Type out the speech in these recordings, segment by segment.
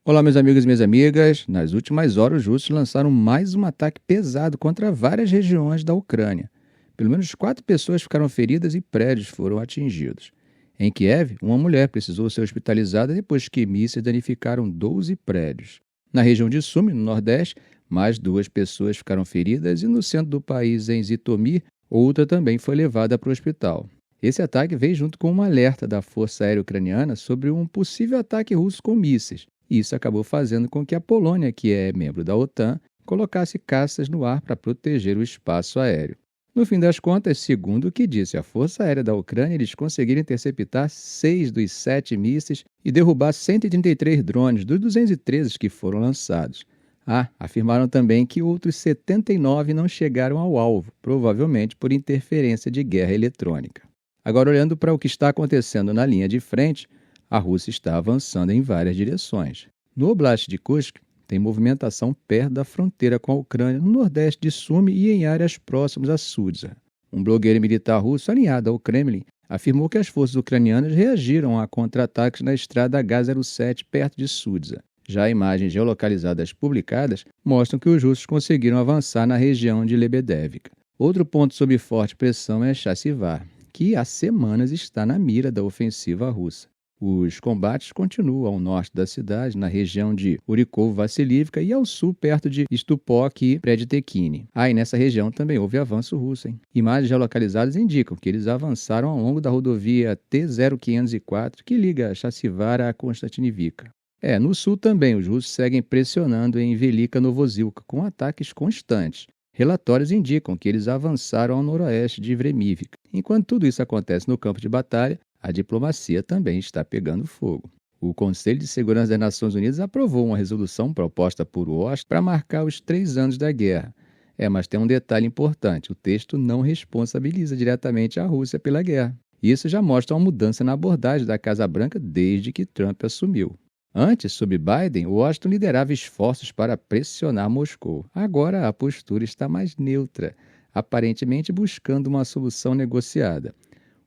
Olá, meus amigos e minhas amigas. Nas últimas horas, os russos lançaram mais um ataque pesado contra várias regiões da Ucrânia. Pelo menos 4 pessoas ficaram feridas e prédios foram atingidos. Em Kiev, uma mulher precisou ser hospitalizada depois que mísseis danificaram 12 prédios. Na região de Sumi, no Nordeste, mais 2 pessoas ficaram feridas e no centro do país, em Zitomir, outra também foi levada para o hospital. Esse ataque veio junto com um alerta da Força Aérea Ucraniana sobre um possível ataque russo com mísseis. Isso acabou fazendo com que a Polônia, que é membro da OTAN, colocasse caças no ar para proteger o espaço aéreo. No fim das contas, segundo o que disse a Força Aérea da Ucrânia, eles conseguiram interceptar 6 dos 7 mísseis e derrubar 133 drones dos 213 que foram lançados. Afirmaram também que outros 79 não chegaram ao alvo, provavelmente por interferência de guerra eletrônica. Agora, olhando para o que está acontecendo na linha de frente, a Rússia está avançando em várias direções. No Oblast de Kursk, tem movimentação perto da fronteira com a Ucrânia, no nordeste de Sumi e em áreas próximas a Sudzha. Um blogueiro militar russo alinhado ao Kremlin afirmou que as forças ucranianas reagiram a contra-ataques na estrada H07 perto de Sudzha. Já imagens geolocalizadas publicadas mostram que os russos conseguiram avançar na região de Lebedevka. Outro ponto sob forte pressão é Chassivar, que há semanas está na mira da ofensiva russa. Os combates continuam ao norte da cidade, na região de Urikov-Vassilivka e ao sul, perto de Stupok e Predtekine. E nessa região também houve avanço russo. Imagens geolocalizadas indicam que eles avançaram ao longo da rodovia T-0504, que liga Chassivar a Konstantinivka. No sul também, os russos seguem pressionando em Velika Novozilka, com ataques constantes. Relatórios indicam que eles avançaram ao noroeste de Vremivka. Enquanto tudo isso acontece no campo de batalha, a diplomacia também está pegando fogo. O Conselho de Segurança das Nações Unidas aprovou uma resolução proposta por Washington para marcar os 3 anos da guerra. Mas tem um detalhe importante: o texto não responsabiliza diretamente a Rússia pela guerra. Isso já mostra uma mudança na abordagem da Casa Branca desde que Trump assumiu. Antes, sob Biden, Washington liderava esforços para pressionar Moscou. Agora a postura está mais neutra, aparentemente buscando uma solução negociada.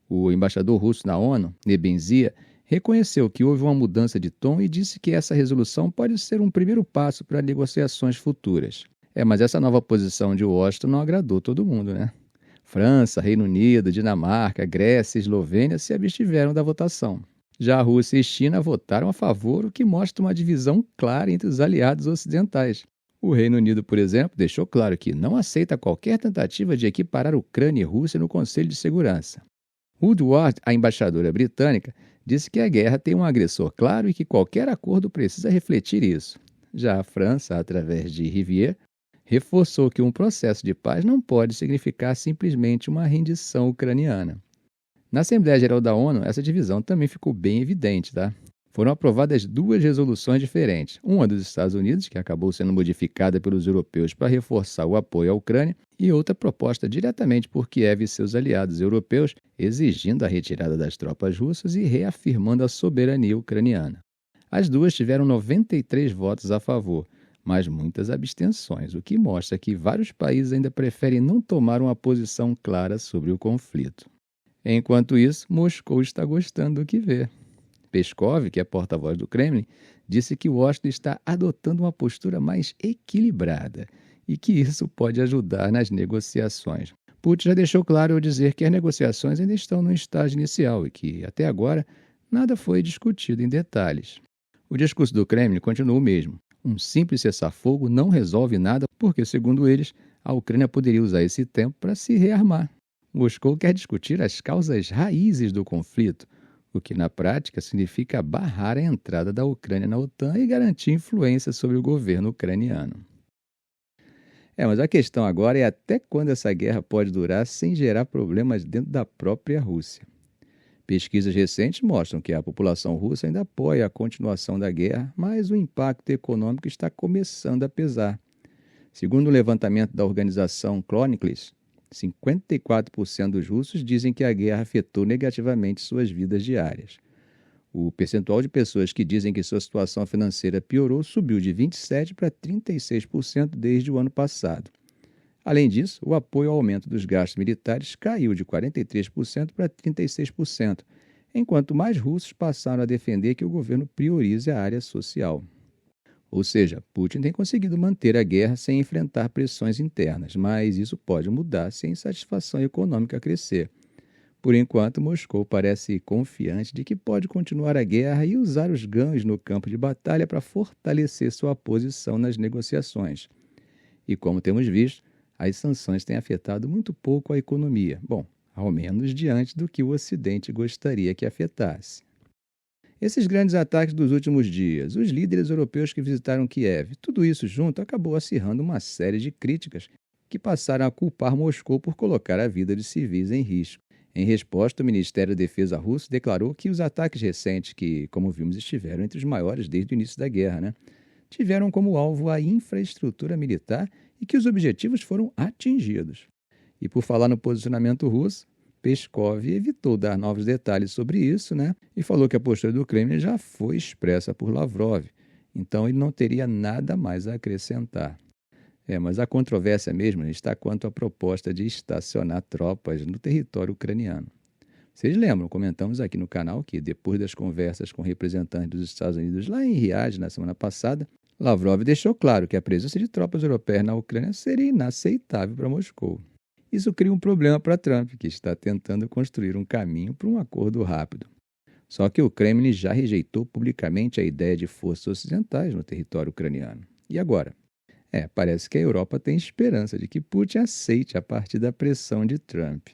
O embaixador russo na ONU, Nebenzia, reconheceu que houve uma mudança de tom e disse que essa resolução pode ser um primeiro passo para negociações futuras. Mas essa nova posição de Washington não agradou todo mundo, né? França, Reino Unido, Dinamarca, Grécia e Eslovênia se abstiveram da votação. Já a Rússia e China votaram a favor, o que mostra uma divisão clara entre os aliados ocidentais. O Reino Unido, por exemplo, deixou claro que não aceita qualquer tentativa de equiparar Ucrânia e Rússia no Conselho de Segurança. Woodward, a embaixadora britânica, disse que a guerra tem um agressor claro e que qualquer acordo precisa refletir isso. Já a França, através de Rivière, reforçou que um processo de paz não pode significar simplesmente uma rendição ucraniana. Na Assembleia Geral da ONU, essa divisão também ficou bem evidente. Foram aprovadas 2 resoluções diferentes. Uma dos Estados Unidos, que acabou sendo modificada pelos europeus para reforçar o apoio à Ucrânia, e outra proposta diretamente por Kiev e seus aliados europeus, exigindo a retirada das tropas russas e reafirmando a soberania ucraniana. As duas tiveram 93 votos a favor, mas muitas abstenções, o que mostra que vários países ainda preferem não tomar uma posição clara sobre o conflito. Enquanto isso, Moscou está gostando do que vê. Peskov, que é porta-voz do Kremlin, disse que Washington está adotando uma postura mais equilibrada e que isso pode ajudar nas negociações. Putin já deixou claro ao dizer que as negociações ainda estão no estágio inicial e que, até agora, nada foi discutido em detalhes. O discurso do Kremlin continua o mesmo. Um simples cessar-fogo não resolve nada porque, segundo eles, a Ucrânia poderia usar esse tempo para se rearmar. Moscou quer discutir as causas raízes do conflito, o que na prática significa barrar a entrada da Ucrânia na OTAN e garantir influência sobre o governo ucraniano. Mas a questão agora é até quando essa guerra pode durar sem gerar problemas dentro da própria Rússia. Pesquisas recentes mostram que a população russa ainda apoia a continuação da guerra, mas o impacto econômico está começando a pesar. Segundo o levantamento da organização Chronicles, 54% dos russos dizem que a guerra afetou negativamente suas vidas diárias. O percentual de pessoas que dizem que sua situação financeira piorou subiu de 27% para 36% desde o ano passado. Além disso, o apoio ao aumento dos gastos militares caiu de 43% para 36%, enquanto mais russos passaram a defender que o governo priorize a área social. Ou seja, Putin tem conseguido manter a guerra sem enfrentar pressões internas, mas isso pode mudar se a insatisfação econômica crescer. Por enquanto, Moscou parece confiante de que pode continuar a guerra e usar os ganhos no campo de batalha para fortalecer sua posição nas negociações. E como temos visto, as sanções têm afetado muito pouco a economia. Bom, ao menos diante do que o Ocidente gostaria que afetasse. Esses grandes ataques dos últimos dias, os líderes europeus que visitaram Kiev, tudo isso junto acabou acirrando uma série de críticas que passaram a culpar Moscou por colocar a vida de civis em risco. Em resposta, o Ministério da Defesa russo declarou que os ataques recentes, que, como vimos, estiveram entre os maiores desde o início da guerra, tiveram como alvo a infraestrutura militar e que os objetivos foram atingidos. E por falar no posicionamento russo, Peskov evitou dar novos detalhes sobre isso, e falou que a postura do Kremlin já foi expressa por Lavrov, então ele não teria nada mais a acrescentar. Mas a controvérsia mesmo está quanto à proposta de estacionar tropas no território ucraniano. Vocês lembram, comentamos aqui no canal que, depois das conversas com representantes dos Estados Unidos lá em Riad na semana passada, Lavrov deixou claro que a presença de tropas europeias na Ucrânia seria inaceitável para Moscou. Isso cria um problema para Trump, que está tentando construir um caminho para um acordo rápido. Só que o Kremlin já rejeitou publicamente a ideia de forças ocidentais no território ucraniano. E agora? Parece que a Europa tem esperança de que Putin aceite a partir da pressão de Trump.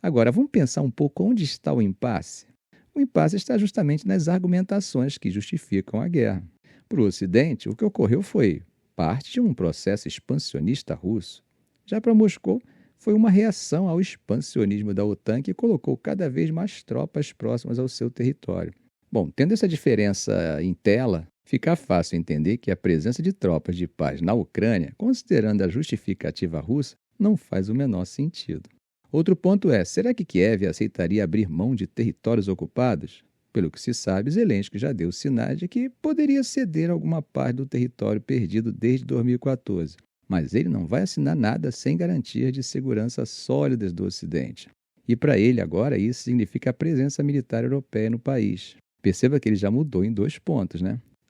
Agora, vamos pensar um pouco onde está o impasse? O impasse está justamente nas argumentações que justificam a guerra. Para o Ocidente, o que ocorreu foi parte de um processo expansionista russo. Já para Moscou, foi uma reação ao expansionismo da OTAN que colocou cada vez mais tropas próximas ao seu território. Bom, tendo essa diferença em tela, fica fácil entender que a presença de tropas de paz na Ucrânia, considerando a justificativa russa, não faz o menor sentido. Outro ponto é, será que Kiev aceitaria abrir mão de territórios ocupados? Pelo que se sabe, Zelensky já deu sinais de que poderia ceder alguma parte do território perdido desde 2014. Mas ele não vai assinar nada sem garantias de segurança sólidas do Ocidente. E para ele, agora, isso significa a presença militar europeia no país. Perceba que ele já mudou em 2 pontos,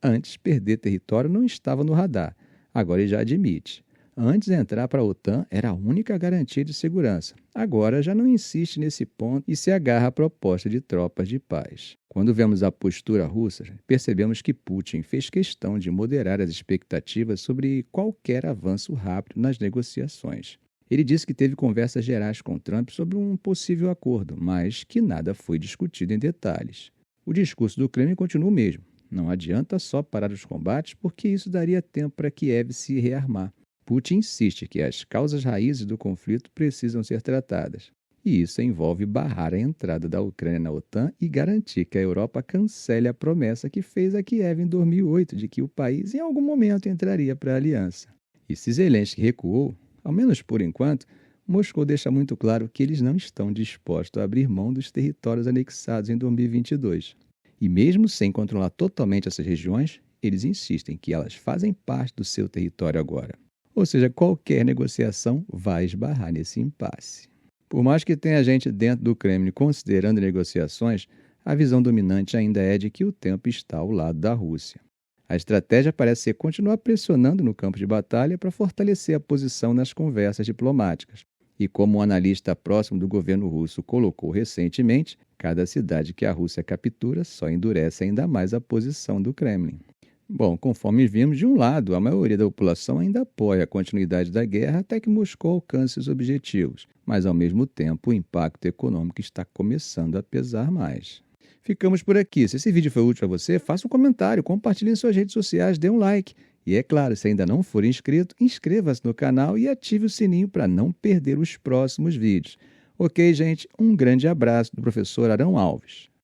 Antes, perder território não estava no radar. Agora ele já admite. Antes, entrar para a OTAN era a única garantia de segurança. Agora já não insiste nesse ponto e se agarra à proposta de tropas de paz. Quando vemos a postura russa, percebemos que Putin fez questão de moderar as expectativas sobre qualquer avanço rápido nas negociações. Ele disse que teve conversas gerais com Trump sobre um possível acordo, mas que nada foi discutido em detalhes. O discurso do Kremlin continua o mesmo. Não adianta só parar os combates, porque isso daria tempo para Kiev se rearmar. Putin insiste que as causas raízes do conflito precisam ser tratadas. E isso envolve barrar a entrada da Ucrânia na OTAN e garantir que a Europa cancele a promessa que fez a Kiev em 2008 de que o país em algum momento entraria para a aliança. E se Zelensky recuou, ao menos por enquanto, Moscou deixa muito claro que eles não estão dispostos a abrir mão dos territórios anexados em 2022. E mesmo sem controlar totalmente essas regiões, eles insistem que elas fazem parte do seu território agora. Ou seja, qualquer negociação vai esbarrar nesse impasse. Por mais que tenha gente dentro do Kremlin considerando negociações, a visão dominante ainda é de que o tempo está ao lado da Rússia. A estratégia parece ser continuar pressionando no campo de batalha para fortalecer a posição nas conversas diplomáticas. E como um analista próximo do governo russo colocou recentemente, cada cidade que a Rússia captura só endurece ainda mais a posição do Kremlin. Bom, conforme vimos, de um lado, a maioria da população ainda apoia a continuidade da guerra até que Moscou alcance os objetivos, mas ao mesmo tempo o impacto econômico está começando a pesar mais. Ficamos por aqui. Se esse vídeo foi útil a você, faça um comentário, compartilhe em suas redes sociais, dê um like. E é claro, se ainda não for inscrito, inscreva-se no canal e ative o sininho para não perder os próximos vídeos. Ok, gente? Um grande abraço do professor Arão Alves.